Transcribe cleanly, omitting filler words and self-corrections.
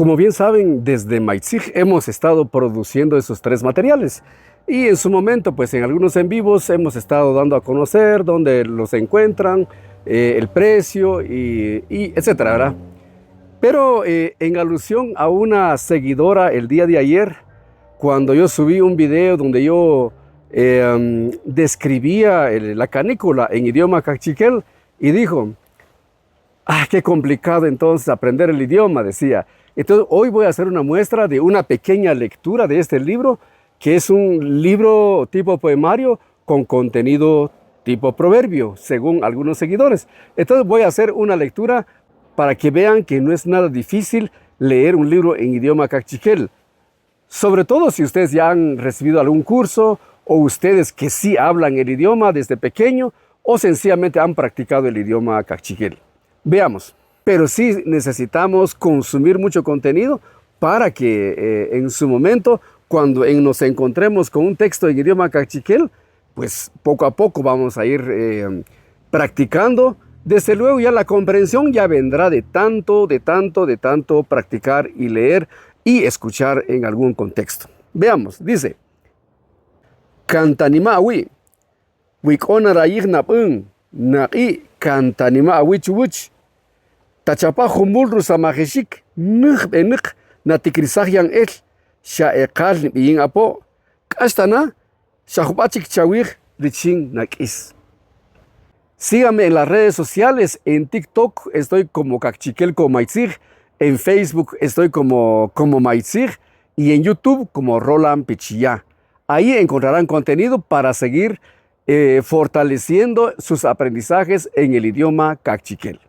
Como bien saben, desde Maitzig hemos estado produciendo esos tres materiales. Y en su momento, pues en algunos en vivos hemos estado dando a conocer dónde los encuentran, el precio y etcétera, ¿verdad? Pero en alusión a una seguidora el día de ayer, cuando yo subí un video donde yo describía la canícula en idioma cachiquel y dijo, qué complicado entonces aprender el idioma, decía. Entonces hoy voy a hacer una muestra de una pequeña lectura de este libro, que es un libro tipo poemario con contenido tipo proverbio, según algunos seguidores. Entonces voy a hacer una lectura para que vean que no es nada difícil leer un libro en idioma cachiquel. Sobre todo si ustedes ya han recibido algún curso o ustedes que sí hablan el idioma desde pequeño o sencillamente han practicado el idioma cachiquel. Veamos, pero sí necesitamos consumir mucho contenido para que en su momento, cuando nos encontremos con un texto en idioma cachiquel, pues poco a poco vamos a ir practicando. Desde luego ya la comprensión ya vendrá de tanto practicar y leer y escuchar en algún contexto. Veamos, dice, Kantanima awi, wikona rayig napung, naqi kantanima awi chubuch, tachapa humulru samajeshik, benik natikrisaj yang el, shaekal nibiyin apo, kastana, shahubachik chawig, riching nakis. Síganme en las redes sociales, en TikTok estoy como Cachiquelco Maitzig, en Facebook estoy como Maitzig y en YouTube como Roland Pichillá. Ahí encontrarán contenido para seguir fortaleciendo sus aprendizajes en el idioma cachiquel.